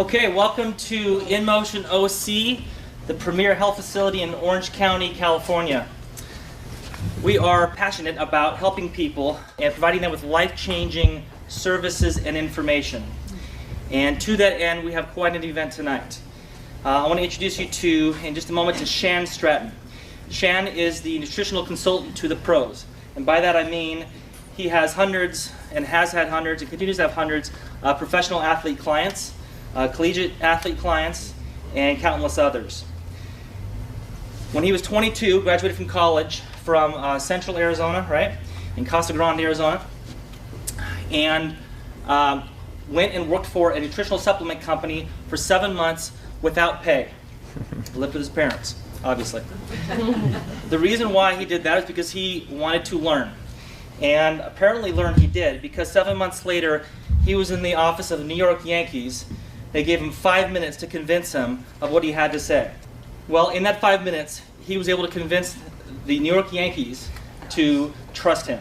Okay, welcome to In Motion OC, the premier health facility in Orange County, California. We are passionate about helping people and providing them with life-changing services and information. And to that end, we have quite an event tonight. I want to introduce you to, in just a moment, to Shan Stratton. Shan is the nutritional consultant to the pros. And by that I mean he has hundreds, and has had hundreds, and continues to have hundreds of professional athlete clients, collegiate athlete clients, and countless others. When he was 22, graduated from college from Central Arizona, right, in Casa Grande, Arizona, and went and worked for a nutritional supplement company for 7 months without pay. Lived with his parents, obviously. The reason why he did that is because he wanted to learn. And apparently learn he did, because 7 months later, he was in the office of the New York Yankees. They gave him 5 minutes to convince him of what he had to say. Well, in that 5 minutes, he was able to convince the New York Yankees to trust him.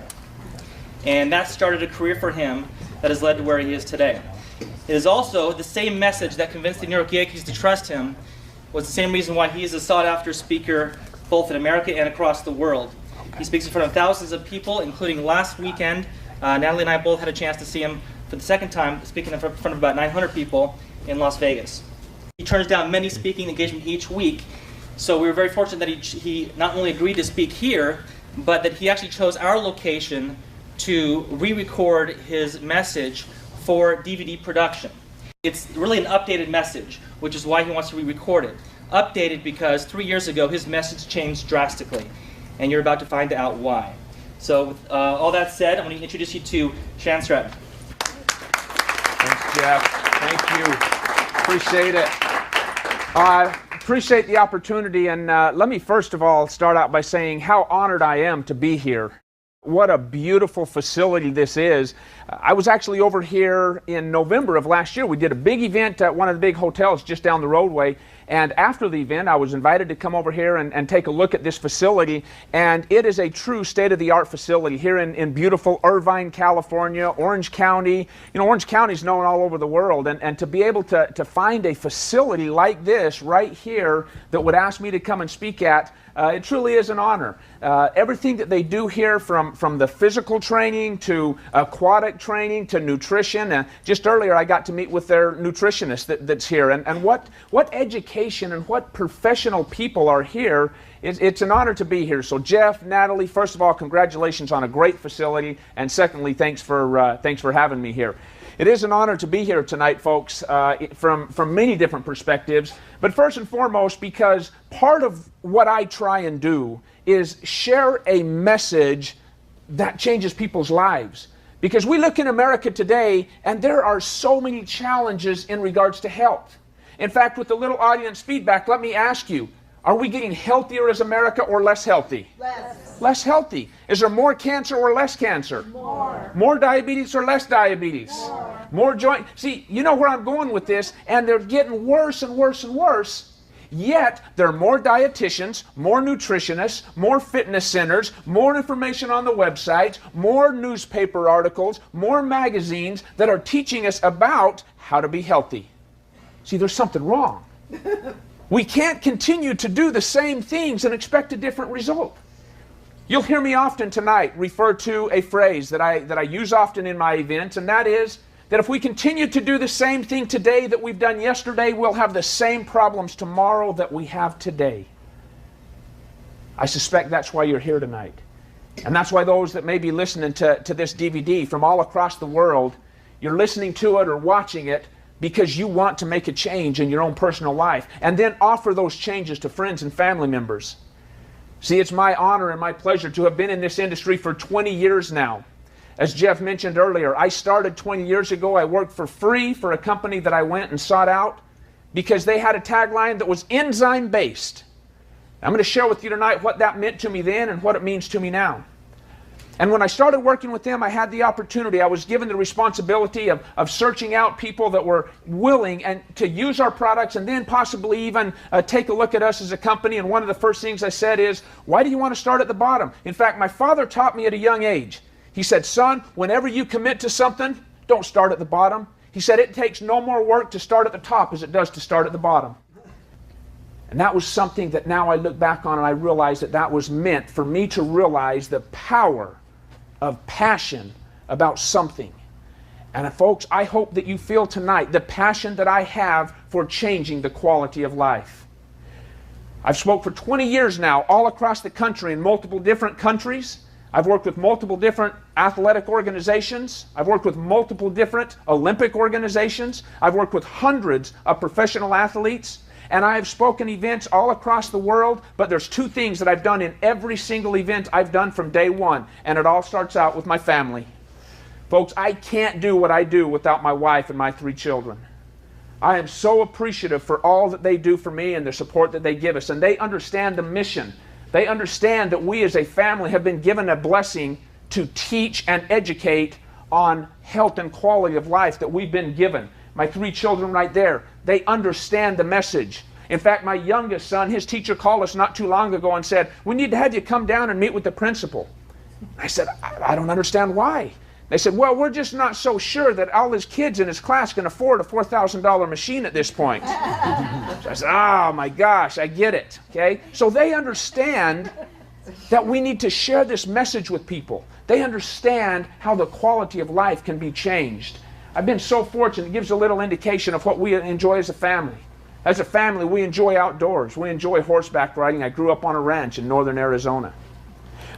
And that started a career for him that has led to where he is today. It is also the same message that convinced the New York Yankees to trust him was the same reason why he is a sought-after speaker both in America and across the world. He speaks in front of thousands of people, including last weekend. Natalie and I both had a chance to see him for the second time, speaking in front of about 900 people in Las Vegas. He turns down many speaking engagements each week, so we were very fortunate that he not only agreed to speak here, but that he actually chose our location to re-record his message for DVD production. It's really an updated message, which is why he wants to re-record it. Updated because 3 years ago his message changed drastically, and you're about to find out why. So with all that said, I'm going to introduce you to Shan Stratton. Thanks, Jeff. Thank you. Appreciate it. Appreciate the opportunity, and let me first of all start out by saying how honored I am to be here. What a beautiful facility this is. I was actually over here in November of last year. We did a big event at one of the big hotels just down the roadway. And after the event, I was invited to come over here and take a look at this facility. And it is a true state-of-the-art facility here in beautiful Irvine, California, Orange County. You know, Orange County is known all over the world. And to be able to find a facility like this right here that would ask me to come and speak at, it truly is an honor. Everything that they do here, from the physical training to aquatic training to nutrition. Just earlier I got to meet with their nutritionist that's here. And what education and what professional people are here. It's an honor to be here. So Jeff, Natalie, first of all, congratulations on a great facility. And secondly, thanks for having me here. It is an honor to be here tonight, folks, from many different perspectives. But first and foremost, because part of what I try and do is share a message that changes people's lives. Because we look in America today, and there are so many challenges in regards to health. In fact, with the little audience feedback, let me ask you, are we getting healthier as America or less healthy? Less. Less healthy. Is there more cancer or less cancer? More. More diabetes or less diabetes? More. More joint. See, you know where I'm going with this, and they're getting worse and worse and worse. Yet, there are more dietitians, more nutritionists, more fitness centers, more information on the websites, more newspaper articles, more magazines that are teaching us about how to be healthy. See, there's something wrong. We can't continue to do the same things and expect a different result. You'll hear me often tonight refer to a phrase that I use often in my events, and that is that if we continue to do the same thing today that we've done yesterday, we'll have the same problems tomorrow that we have today. I suspect that's why you're here tonight. And that's why those that may be listening to this DVD from all across the world, you're listening to it or watching it because you want to make a change in your own personal life and then offer those changes to friends and family members. See, it's my honor and my pleasure to have been in this industry for 20 years now. As Jeff mentioned earlier, I started 20 years ago. I worked for free for a company that I went and sought out because they had a tagline that was enzyme-based. I'm going to share with you tonight what that meant to me then and what it means to me now. And when I started working with them, I had the opportunity, I was given the responsibility of searching out people that were willing and to use our products and then possibly even take a look at us as a company. And one of the first things I said is, why do you want to start at the bottom? In fact, my father taught me at a young age. He said, son, whenever you commit to something, don't start at the bottom. He said, it takes no more work to start at the top as it does to start at the bottom. And that was something that now I look back on and I realize that that was meant for me to realize the power of passion about something. And folks, I hope that you feel tonight the passion that I have for changing the quality of life. I've spoke for 20 years now all across the country in multiple different countries. I've worked with multiple different athletic organizations. I've worked with multiple different Olympic organizations. I've worked with hundreds of professional athletes. And I have spoken events all across the world, but there's two things that I've done in every single event I've done from day one, and it all starts out with my family. Folks, I can't do what I do without my wife and my 3 children. I am so appreciative for all that they do for me and the support that they give us, and they understand the mission. They understand that we as a family have been given a blessing to teach and educate on health and quality of life that we've been given. My 3 children right there, they understand the message. In fact, my youngest son, his teacher called us not too long ago and said, we need to have you come down and meet with the principal. I said, I don't understand why. They said, well, we're just not so sure that all his kids in his class can afford a $4,000 machine at this point. So I said, oh my gosh, I get it. Okay? So they understand that we need to share this message with people. They understand how the quality of life can be changed. I've been so fortunate. It gives a little indication of what we enjoy as a family. As a family, we enjoy outdoors. We enjoy horseback riding. I grew up on a ranch in northern Arizona.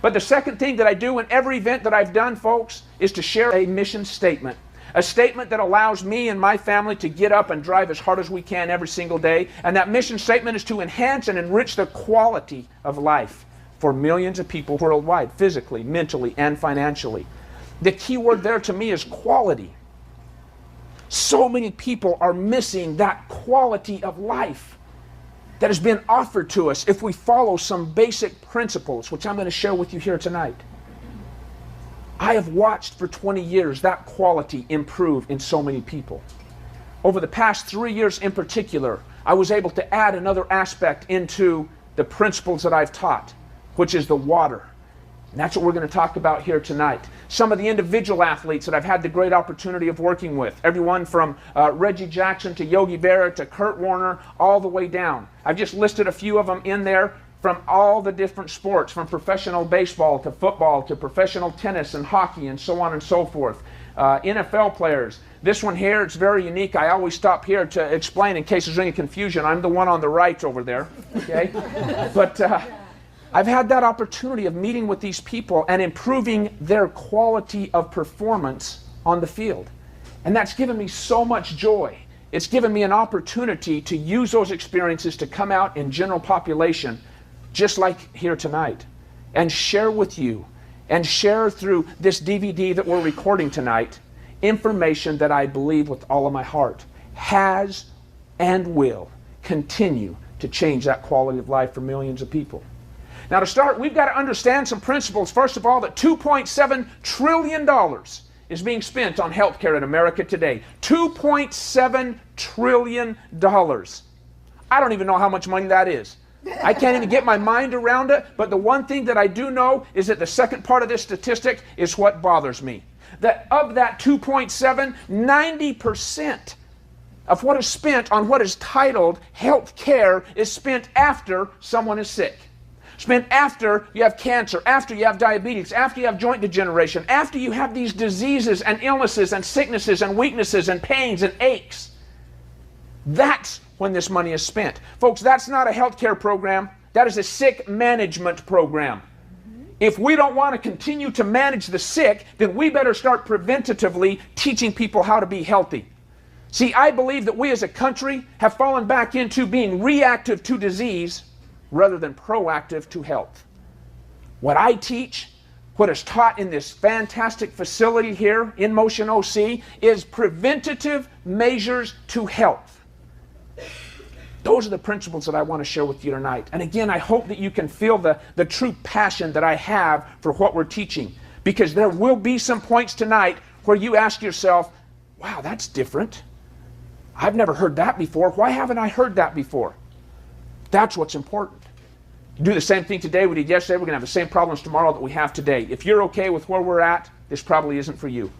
But the second thing that I do in every event that I've done, folks, is to share a mission statement. A statement that allows me and my family to get up and drive as hard as we can every single day. And that mission statement is to enhance and enrich the quality of life for millions of people worldwide, physically, mentally, and financially. The key word there to me is quality. So many people are missing that quality of life that has been offered to us if we follow some basic principles, which I'm going to share with you here tonight. I have watched for 20 years that quality improve in so many people. Over the past 3 years in particular, I was able to add another aspect into the principles that I've taught, which is the water. And that's what we're going to talk about here tonight. Some of the individual athletes that I've had the great opportunity of working with, everyone from Reggie Jackson to Yogi Berra to Kurt Warner, all the way down. I've just listed a few of them in there from all the different sports, from professional baseball to football to professional tennis and hockey and so on and so forth. NFL players. This one here, it's very unique. I always stop here to explain in case there's any confusion. I'm the one on the right over there. Okay? But I've had that opportunity of meeting with these people and improving their quality of performance on the field. And that's given me so much joy. It's given me an opportunity to use those experiences to come out in general population, just like here tonight, and share with you, and share through this DVD that we're recording tonight, information that I believe with all of my heart has and will continue to change that quality of life for millions of people. Now to start, we've got to understand some principles. First of all, that $2.7 trillion is being spent on healthcare in America today. $2.7 trillion. I don't even know how much money that is. I can't even get my mind around it, but the one thing that I do know is that the second part of this statistic is what bothers me. That of that 2.7, 90% of what is spent on what is titled health care is spent after someone is sick. Spent after you have cancer, after you have diabetes, after you have joint degeneration, after you have these diseases and illnesses and sicknesses and weaknesses and pains and aches. That's when this money is spent. Folks, that's not a healthcare program. That is a sick management program. If we don't want to continue to manage the sick, then we better start preventatively teaching people how to be healthy. See, I believe that we as a country have fallen back into being reactive to disease rather than proactive to health. What I teach, what is taught in this fantastic facility here in Motion OC, is preventative measures to health. Those are the principles that I want to share with you tonight. And again, I hope that you can feel the true passion that I have for what we're teaching. Because there will be some points tonight where you ask yourself, wow, that's different. I've never heard that before. Why haven't I heard that before? That's what's important. You do the same thing today we did yesterday, we're going to have the same problems tomorrow that we have today. If you're okay with where we're at, this probably isn't for you.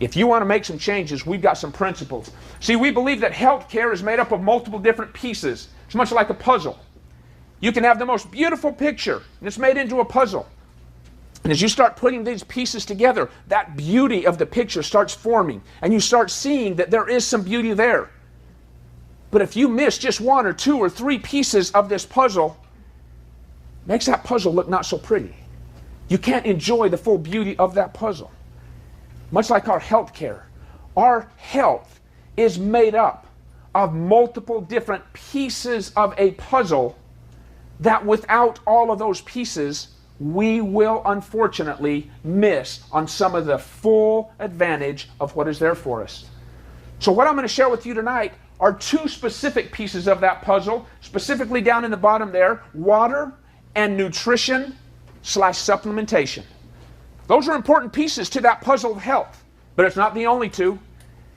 If you want to make some changes, we've got some principles. See, we believe that healthcare is made up of multiple different pieces. It's much like a puzzle. You can have the most beautiful picture, and it's made into a puzzle. And as you start putting these pieces together, that beauty of the picture starts forming, and you start seeing that there is some beauty there. But if you miss just one or two or three pieces of this puzzle, it makes that puzzle look not so pretty. You can't enjoy the full beauty of that puzzle. Much like our health care, our health is made up of multiple different pieces of a puzzle that without all of those pieces, we will unfortunately miss on some of the full advantage of what is there for us. So what I'm going to share with you tonight are two specific pieces of that puzzle, specifically down in the bottom there, water and nutrition / supplementation. Those are important pieces to that puzzle of health, but it's not the only two.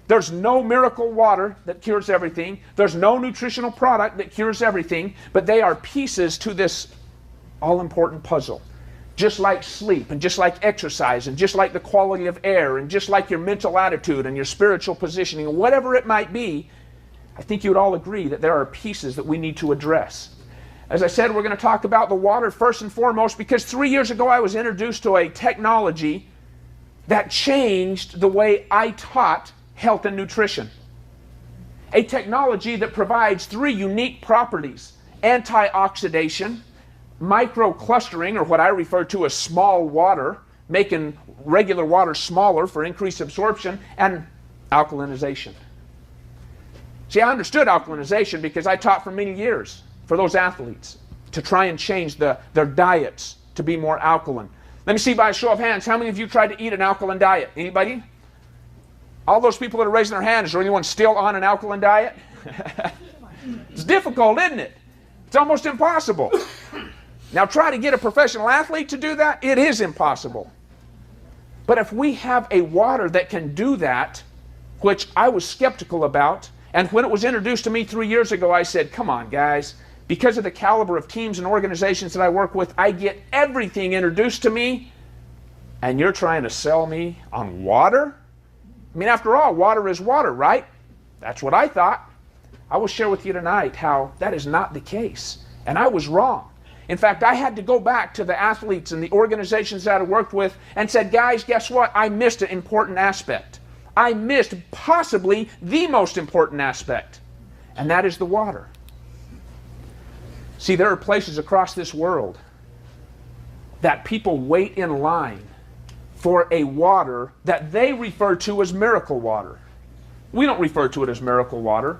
There's no miracle water that cures everything. There's no nutritional product that cures everything, but they are pieces to this all-important puzzle. Just like sleep, and just like exercise, and just like the quality of air, and just like your mental attitude and your spiritual positioning, whatever it might be, I think you would all agree that there are pieces that we need to address. As I said, we're going to talk about the water first and foremost because 3 years ago I was introduced to a technology that changed the way I taught health and nutrition. A technology that provides three unique properties: antioxidation, microclustering, or what I refer to as small water, making regular water smaller for increased absorption, and alkalinization. See, I understood alkalinization because I taught for many years for those athletes to try and change their diets to be more alkaline. Let me see by a show of hands, how many of you tried to eat an alkaline diet? Anybody? All those people that are raising their hands, is there anyone still on an alkaline diet? It's difficult, isn't it? It's almost impossible. Now try to get a professional athlete to do that. It is impossible. But if we have a water that can do that, which I was skeptical about, and when it was introduced to me 3 years ago, I said, come on guys, because of the caliber of teams and organizations that I work with, I get everything introduced to me, and you're trying to sell me on water? I mean, after all, water is water, right? That's what I thought. I will share with you tonight how that is not the case, and I was wrong. In fact, I had to go back to the athletes and the organizations that I worked with and said, guys, guess what? I missed an important aspect. I missed possibly the most important aspect, and that is the water. See, there are places across this world that people wait in line for a water that they refer to as miracle water. We don't refer to it as miracle water,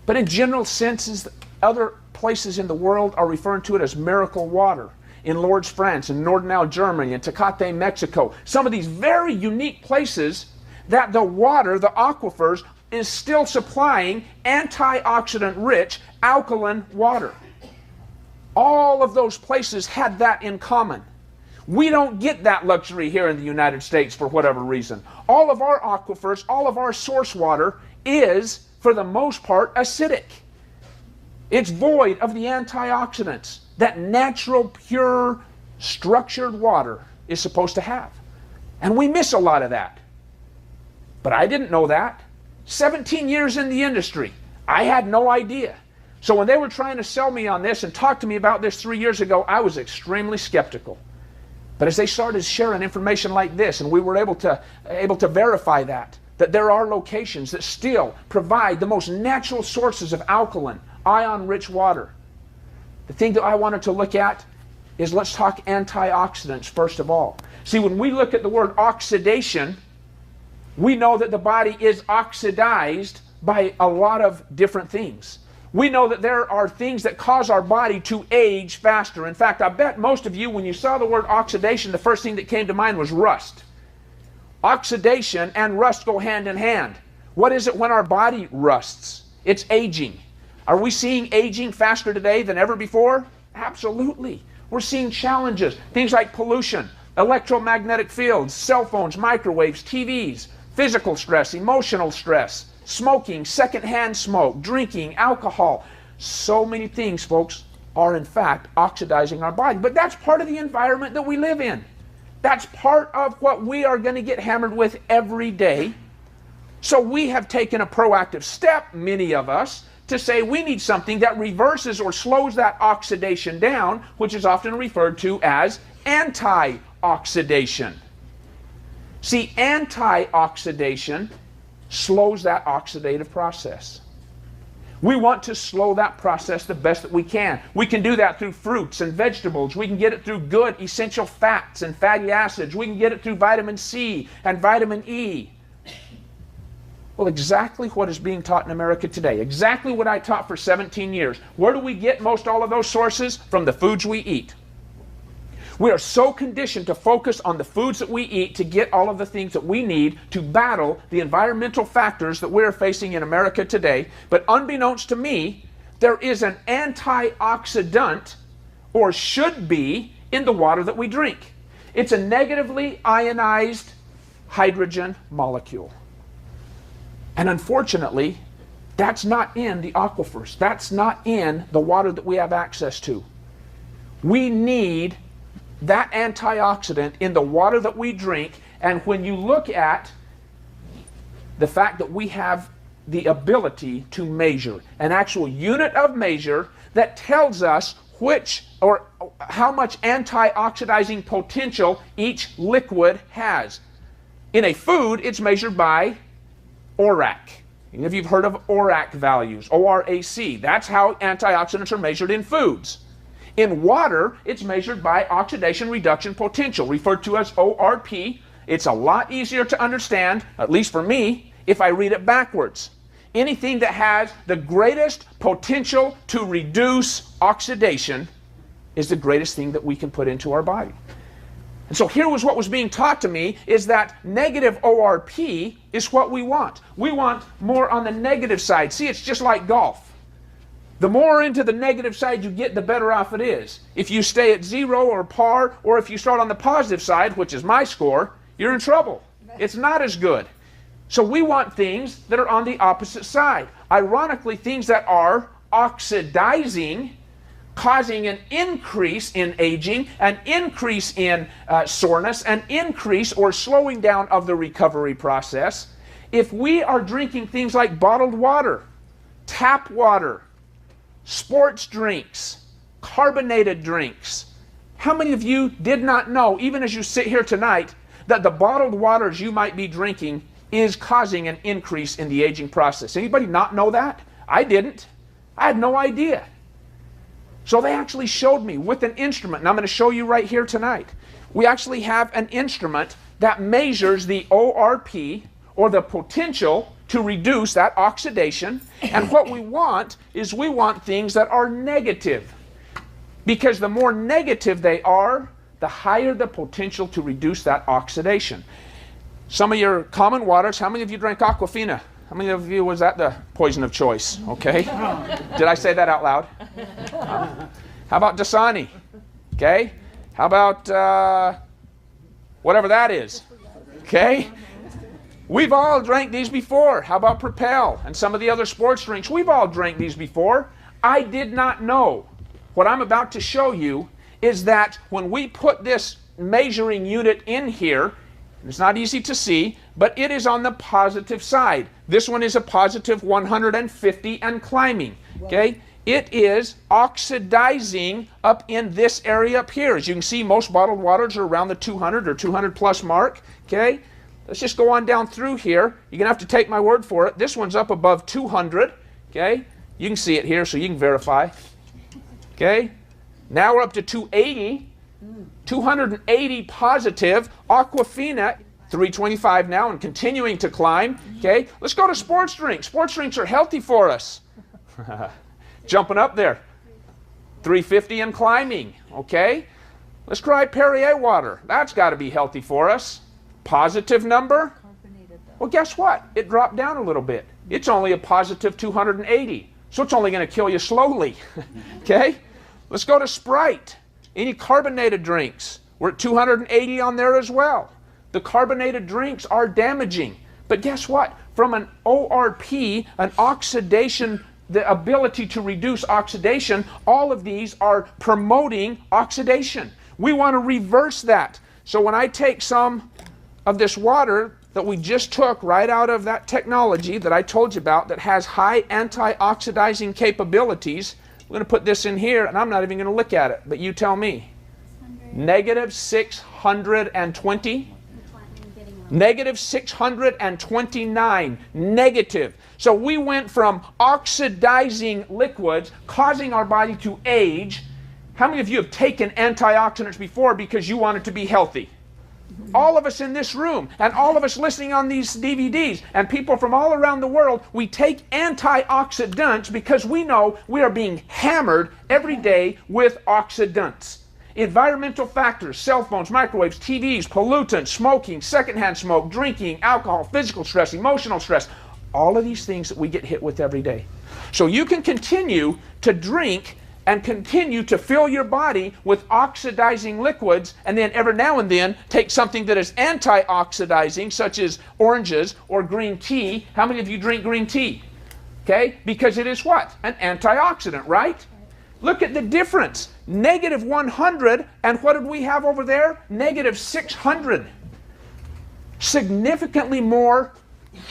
but in general senses, other places in the world are referring to it as miracle water. In Lourdes, France, in Nordenau, Germany, in Tecate, Mexico, some of these very unique places that the water, the aquifers, is still supplying antioxidant-rich, alkaline water. All of those places had that in common. We don't get that luxury here in the United States for whatever reason. All of our aquifers, all of our source water is, for the most part, acidic. It's void of the antioxidants that natural, pure, structured water is supposed to have. And we miss a lot of that. But I didn't know that. 17 years in the industry, I had no idea. So when they were trying to sell me on this and talk to me about this 3 years ago, I was extremely skeptical. But as they started sharing information like this, and we were able to verify that there are locations that still provide the most natural sources of alkaline, ion-rich water. The thing that I wanted to look at is, let's talk antioxidants first of all. See, when we look at the word oxidation, we know that the body is oxidized by a lot of different things. We know that there are things that cause our body to age faster. In fact, I bet most of you, when you saw the word oxidation, the first thing that came to mind was rust. Oxidation and rust go hand in hand. What is it when our body rusts? It's aging. Are we seeing aging faster today than ever before? Absolutely. We're seeing challenges, things like pollution, electromagnetic fields, cell phones, microwaves, TVs, physical stress, emotional stress, smoking, secondhand smoke, drinking, alcohol. So many things, folks, are in fact oxidizing our body. But that's part of the environment that we live in. That's part of what we are going to get hammered with every day. So we have taken a proactive step, many of us, to say we need something that reverses or slows that oxidation down, which is often referred to as antioxidation. See, antioxidation slows that oxidative process. We want to slow that process the best that we can. We can do that through fruits and vegetables. We can get it through good essential fats and fatty acids. We can get it through vitamin C and vitamin E. Well, exactly what is being taught in America today. Exactly what I taught for 17 years. Where do we get most all of those sources? From the foods we eat. We are so conditioned to focus on the foods that we eat to get all of the things that we need to battle the environmental factors that we're facing in America today. But unbeknownst to me, there is an antioxidant, or should be, in the water that we drink. It's a negatively ionized hydrogen molecule. And unfortunately, that's not in the aquifers. That's not in the water that we have access to. We need that antioxidant in the water that we drink. And when you look at the fact that we have the ability to measure, an actual unit of measure that tells us which or how much antioxidizing potential each liquid has. In a food, it's measured by ORAC. Any of you have heard of ORAC values? ORAC. That's how antioxidants are measured in foods. In water, it's measured by oxidation reduction potential, referred to as ORP. It's a lot easier to understand, at least for me, if I read it backwards. Anything that has the greatest potential to reduce oxidation is the greatest thing that we can put into our body. And so here was what was being taught to me, is that negative ORP is what we want. We want more on the negative side. See, it's just like golf. The more into the negative side you get, the better off it is. If you stay at 0 or par, or if you start on the positive side, which is my score, you're in trouble. It's not as good. So we want things that are on the opposite side. Ironically, things that are oxidizing, causing an increase in aging, an increase in soreness, an increase or slowing down of the recovery process. If we are drinking things like bottled water, tap water, sports drinks, carbonated drinks, how many of you did not know, even as you sit here tonight, that the bottled waters you might be drinking is causing an increase in the aging process? Anybody not know that? I didn't. I had no idea. So they actually showed me with an instrument, and I'm going to show you right here tonight. We actually have an instrument that measures the ORP, or the potential to reduce that oxidation. And what we want is we want things that are negative. Because the more negative they are, the higher the potential to reduce that oxidation. Some of your common waters, how many of you drank Aquafina? How many of you was that the poison of choice? Okay. Did I say that out loud? How about Dasani? Okay. How about whatever that is? Okay. We've all drank these before. How about Propel and some of the other sports drinks? We've all drank these before. I did not know. What I'm about to show you is that when we put this measuring unit in here, it's not easy to see, but it is on the positive side. This one is a positive 150 and climbing. Okay? It is oxidizing up in this area up here. As you can see, most bottled waters are around the 200 or 200 plus mark. Okay? Let's just go on down through here. You're going to have to take my word for it. This one's up above 200. Okay? You can see it here, so you can verify. Okay? Now we're up to 280. 280 positive. Aquafina, 325 now and continuing to climb. Okay? Let's go to sports drinks. Sports drinks are healthy for us. Jumping up there. 350 and climbing. Okay? Let's try Perrier water. That's got to be healthy for us. Positive number? Well, guess what? It dropped down a little bit. It's only a positive 280. So it's only going to kill you slowly. Okay? Let's go to Sprite. Any carbonated drinks? We're at 280 on there as well. The carbonated drinks are damaging. But guess what? From an ORP, an oxidation, the ability to reduce oxidation, all of these are promoting oxidation. We want to reverse that. So when I take some of this water that we just took right out of that technology that I told you about that has high antioxidizing capabilities, we're going to put this in here, and I'm not even going to look at it, but you tell me. Negative 620. Negative 629. Negative. So we went from oxidizing liquids, causing our body to age. How many of you have taken antioxidants before because you wanted to be healthy? All of us in this room, and all of us listening on these DVDs, and people from all around the world, we take antioxidants because we know we are being hammered every day with oxidants. Environmental factors, cell phones, microwaves, TVs, pollutants, smoking, secondhand smoke, drinking, alcohol, physical stress, emotional stress, all of these things that we get hit with every day. So you can continue to drink and continue to fill your body with oxidizing liquids, and then every now and then take something that is antioxidizing, such as oranges or green tea. How many of you drink green tea? Okay, because it is what? An antioxidant, right? Look at the difference. Negative 100, and what did we have over there? Negative 600. Significantly more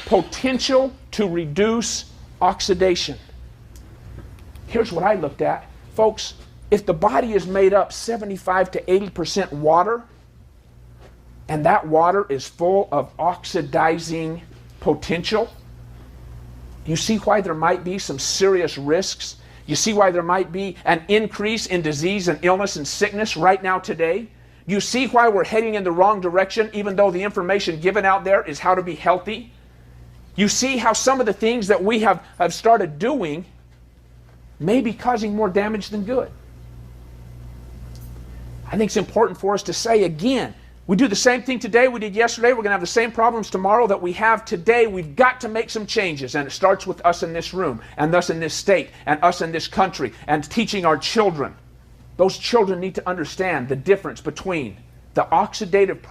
potential to reduce oxidation. Here's what I looked at. Folks, if the body is made up 75 to 80% water, and that water is full of oxidizing potential, you see why there might be some serious risks? You see why there might be an increase in disease and illness and sickness right now today? You see why we're heading in the wrong direction, even though the information given out there is how to be healthy? You see how some of the things that we have started doing may be causing more damage than good. I think it's important for us to say again, we do the same thing today we did yesterday. We're going to have the same problems tomorrow that we have today. We've got to make some changes, and it starts with us in this room, and us in this state, and us in this country, and teaching our children. Those children need to understand the difference between the oxidative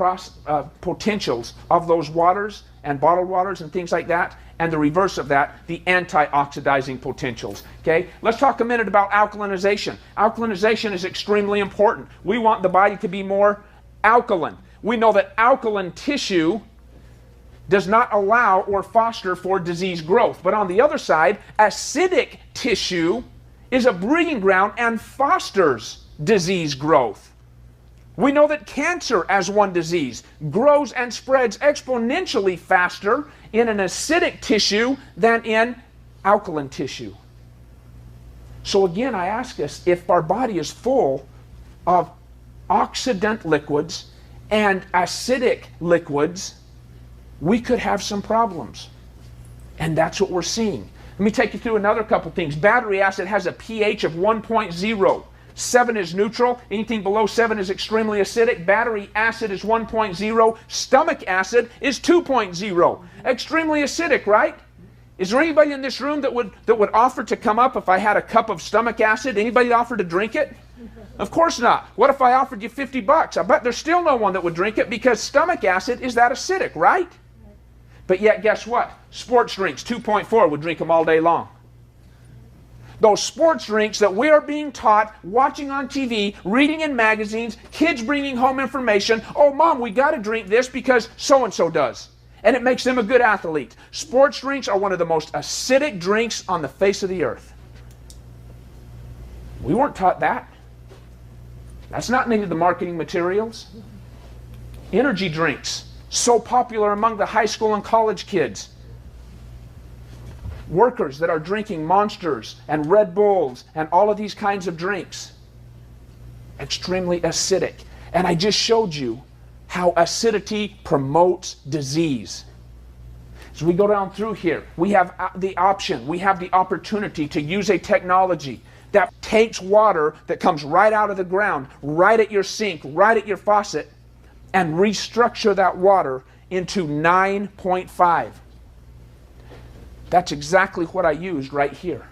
potentials of those waters and bottled waters and things like that, and the reverse of that, the antioxidizing potentials. Okay, let's talk a minute about alkalinization. Alkalinization is extremely important. We want the body to be more alkaline. We know that alkaline tissue does not allow or foster for disease growth. But on the other side, acidic tissue is a breeding ground and fosters disease growth. We know that cancer, as one disease, grows and spreads exponentially faster in an acidic tissue than in alkaline tissue. So again, I ask us, if our body is full of oxidant liquids and acidic liquids, we could have some problems. And that's what we're seeing. Let me take you through another couple things. Battery acid has a pH of 1.0. 7 is neutral. Anything below 7 is extremely acidic. Battery acid is 1.0. Stomach acid is 2.0. Extremely acidic, right? Is there anybody in this room that would offer to come up if I had a cup of stomach acid? Anybody offer to drink it? Of course not. What if I offered you $50? I bet there's still no one that would drink it because stomach acid is that acidic, right? But yet, guess what? Sports drinks, 2.4, would drink them all day long. Those sports drinks that we are being taught, watching on TV, reading in magazines, kids bringing home information, oh, Mom, we got to drink this because so-and-so does. And it makes them a good athlete. Sports drinks are one of the most acidic drinks on the face of the earth. We weren't taught that. That's not any of the marketing materials. Energy drinks, so popular among the high school and college kids. Workers that are drinking Monsters and Red Bulls and all of these kinds of drinks. Extremely acidic. And I just showed you how acidity promotes disease. As we go down through here, we have the option, we have the opportunity to use a technology that takes water that comes right out of the ground, right at your sink, right at your faucet, and restructure that water into 9.5. That's exactly what I used right here.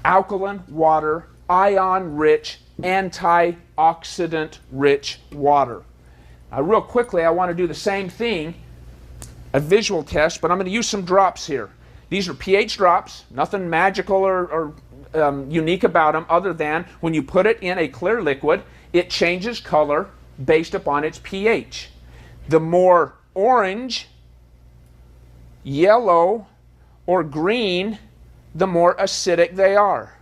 Alkaline water, ion-rich, antioxidant-rich water. Now, real quickly, I want to do the same thing, a visual test, but I'm going to use some drops here. These are pH drops, nothing magical or unique about them other than when you put it in a clear liquid, it changes color based upon its pH. The more orange, yellow, or green, the more acidic they are.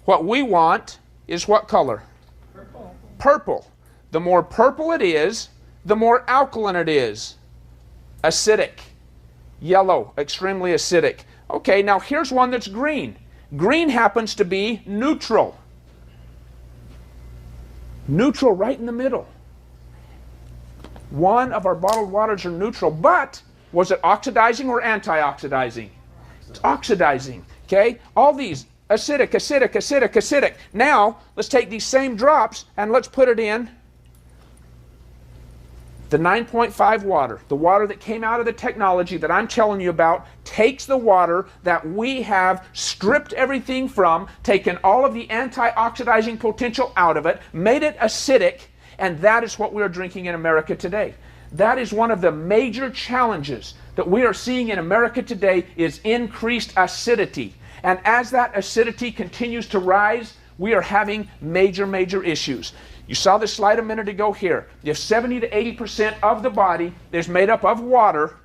What we want is what color? Purple. Purple. The more purple it is, the more alkaline it is. Acidic. Yellow, extremely acidic. Okay, now here's one that's green. Green happens to be neutral. Neutral right in the middle. One of our bottled waters are neutral, but was it oxidizing or antioxidizing? It's oxidizing. Okay? All these acidic, acidic, acidic, acidic. Now, let's take these same drops and let's put it in the 9.5 water. The water that came out of the technology that I'm telling you about takes the water that we have stripped everything from, taken all of the antioxidizing potential out of it, made it acidic, and that is what we are drinking in America today. That is one of the major challenges that we are seeing in America today is increased acidity. And as that acidity continues to rise, we are having major, major issues. You saw this slide a minute ago here. If 70 to 80% of the body is made up of water,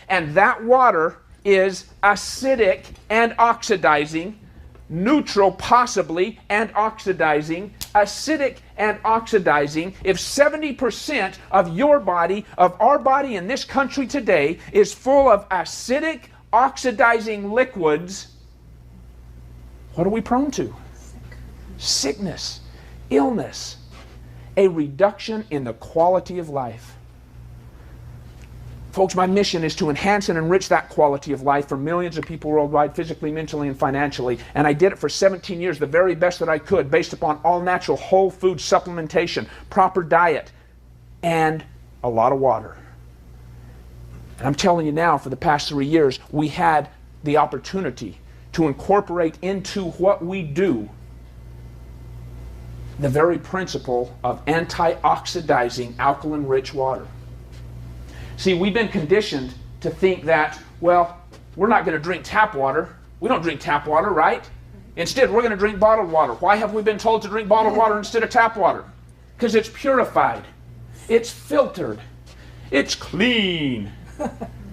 and that water is acidic and oxidizing, neutral possibly and oxidizing, acidic and oxidizing, if 70% of your body, of our body in this country today, is full of acidic, oxidizing liquids, what are we prone to? Sickness, illness, a reduction in the quality of life. Folks, my mission is to enhance and enrich that quality of life for millions of people worldwide, physically, mentally, and financially. And I did it for 17 years, the very best that I could, based upon all natural whole food supplementation, proper diet, and a lot of water. And I'm telling you now, for the past 3 years, we had the opportunity to incorporate into what we do the very principle of antioxidizing alkaline-rich water. See, we've been conditioned to think that, well, we're not going to drink tap water. We don't drink tap water, right? Instead, we're going to drink bottled water. Why have we been told to drink bottled water instead of tap water? Because it's purified. It's filtered. It's clean.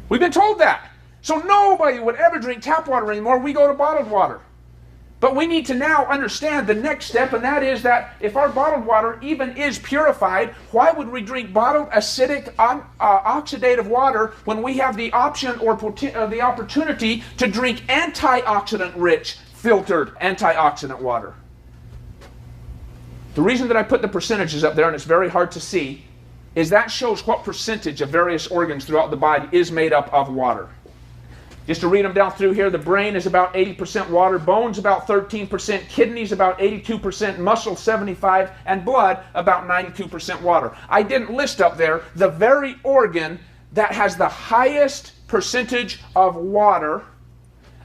We've been told that. So nobody would ever drink tap water anymore. We go to bottled water. But we need to now understand the next step, and that is that if our bottled water even is purified, why would we drink bottled acidic oxidative water when we have the option or the opportunity to drink antioxidant-rich, filtered antioxidant water? The reason that I put the percentages up there, and it's very hard to see, is that shows what percentage of various organs throughout the body is made up of water. Just to read them down through here, the brain is about 80% water, bones about 13%, kidneys about 82%, muscle 75%, and blood about 92% water. I didn't list up there the very organ that has the highest percentage of water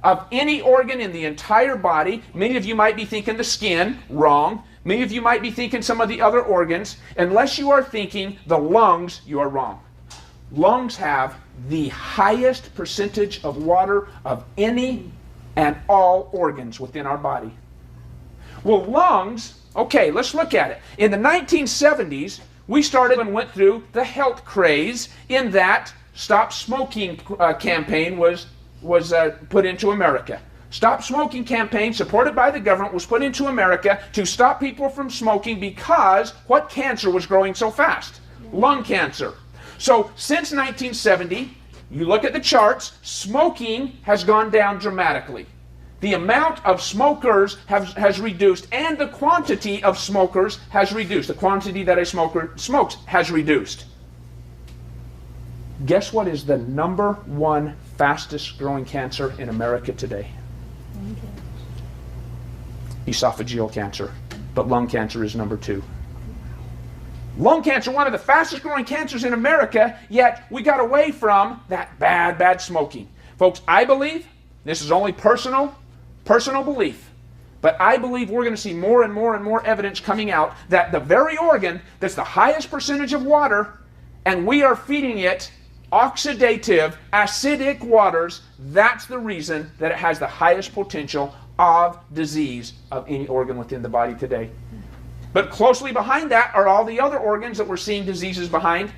of any organ in the entire body. Many of you might be thinking the skin, wrong. Many of you might be thinking some of the other organs. Unless you are thinking the lungs, you are wrong. Lungs have the highest percentage of water of any and all organs within our body. Well, lungs, okay, let's look at it. In the 1970s, we started and went through the health craze in that Stop Smoking campaign was put into America. Stop Smoking campaign, supported by the government, was put into America to stop people from smoking because what cancer was growing so fast? Lung cancer. So since 1970, you look at the charts, smoking has gone down dramatically. The amount of smokers has reduced, and the quantity of smokers has reduced. The quantity that a smoker smokes has reduced. Guess what is the #1 fastest growing cancer in America today? Esophageal cancer, but lung cancer is #2. Lung cancer, one of the fastest growing cancers in America, yet we got away from that bad smoking. Folks, I believe, this is only personal belief, but I believe we're going to see more and more and more evidence coming out that the very organ that's the highest percentage of water, and we are feeding it oxidative, acidic waters, that's the reason that it has the highest potential of disease of any organ within the body today. But closely behind that are all the other organs that we're seeing diseases behind.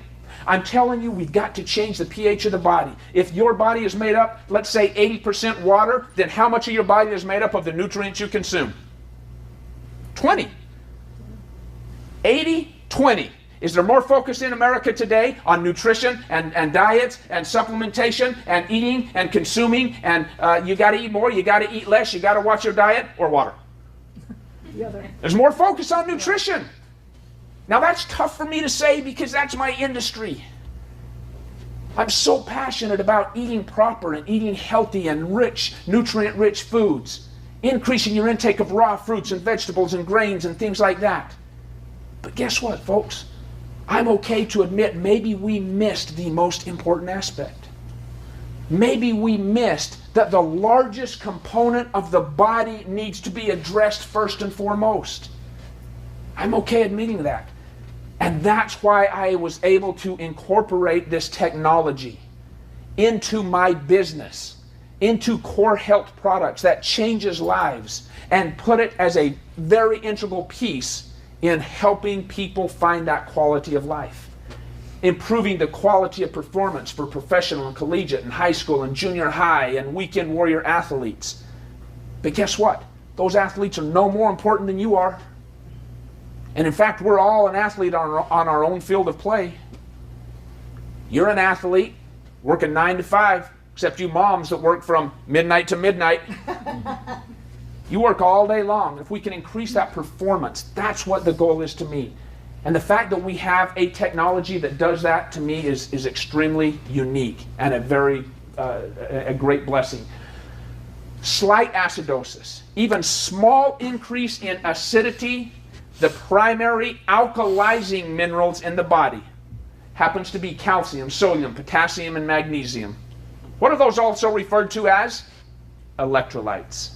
I'm telling you, we've got to change the pH of the body. If your body is made up, let's say 80% water, then how much of your body is made up of the nutrients you consume? 20. 80, 20. Is there more focus in America today on nutrition and diets and supplementation and eating and consuming and you got to eat more, you got to eat less, you got to watch your diet, or water? There's more focus on nutrition. Now that's tough for me to say because that's my industry. I'm so passionate about eating proper and eating healthy and rich, nutrient-rich foods, increasing your intake of raw fruits and vegetables and grains and things like that. But guess what, folks? I'm okay to admit maybe we missed the most important aspect. Maybe we missed that the largest component of the body needs to be addressed first and foremost. I'm okay admitting that. And that's why I was able to incorporate this technology into my business, into core health products that changes lives, and put it as a very integral piece in helping people find that quality of life. Improving the quality of performance for professional and collegiate and high school and junior high and weekend warrior athletes. But guess what? Those athletes are no more important than you are. And in fact, we're all an athlete on our own field of play. You're an athlete working 9 to 5, except you moms that work from midnight to midnight. You work all day long. If we can increase that performance, that's what the goal is to me. And the fact that we have a technology that does that, to me, is extremely unique and a great blessing. Slight acidosis, even small increase in acidity, the primary alkalizing minerals in the body, happens to be calcium, sodium, potassium, and magnesium. What are those also referred to as? Electrolytes.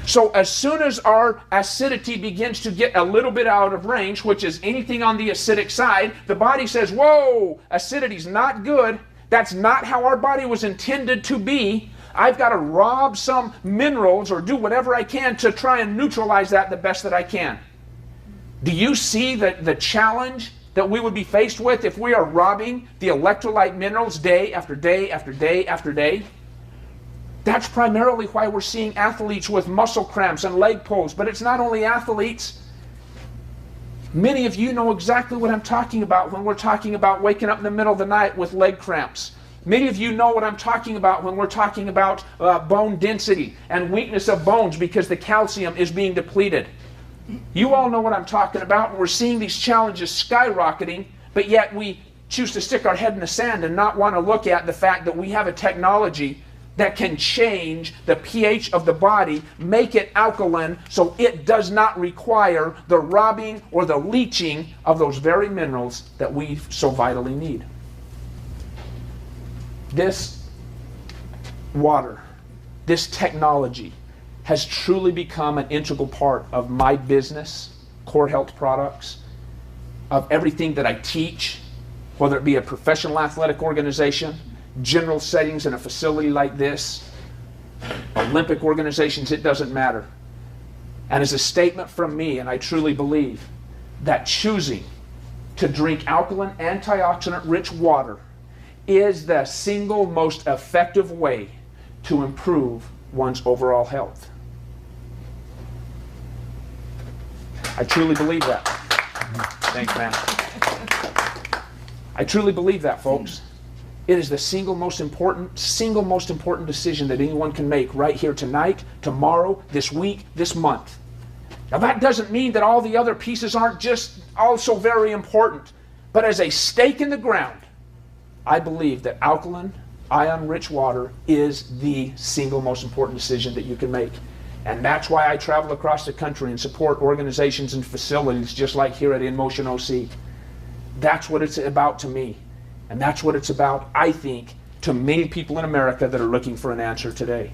So as soon as our acidity begins to get a little bit out of range, which is anything on the acidic side, the body says, whoa, acidity's not good. That's not how our body was intended to be. I've got to rob some minerals or do whatever I can to try and neutralize that the best that I can. Do you see the challenge that we would be faced with if we are robbing the electrolyte minerals day after day after day after day? That's primarily why we're seeing athletes with muscle cramps and leg pulls. But it's not only athletes. Many of you know exactly what I'm talking about when we're talking about waking up in the middle of the night with leg cramps. Many of you know what I'm talking about when we're talking about bone density and weakness of bones because the calcium is being depleted. You all know what I'm talking about. We're seeing these challenges skyrocketing, but yet we choose to stick our head in the sand and not want to look at the fact that we have a technology that can change the pH of the body, make it alkaline so it does not require the robbing or the leaching of those very minerals that we so vitally need. This water, this technology, has truly become an integral part of my business, Core Health Products, of everything that I teach, whether it be a professional athletic organization, general settings in a facility like this, Olympic organizations, it doesn't matter. And as a statement from me, and I truly believe that choosing to drink alkaline, antioxidant-rich water is the single most effective way to improve one's overall health. I truly believe that. Thanks, man. I truly believe that, folks. It is the single most important decision that anyone can make right here tonight, tomorrow, this week, this month. Now that doesn't mean that all the other pieces aren't just also very important, but as a stake in the ground, I believe that alkaline, ion-rich water is the single most important decision that you can make. And that's why I travel across the country and support organizations and facilities just like here at InMotion OC. That's what it's about to me. And that's what it's about, I think, to many people in America that are looking for an answer today.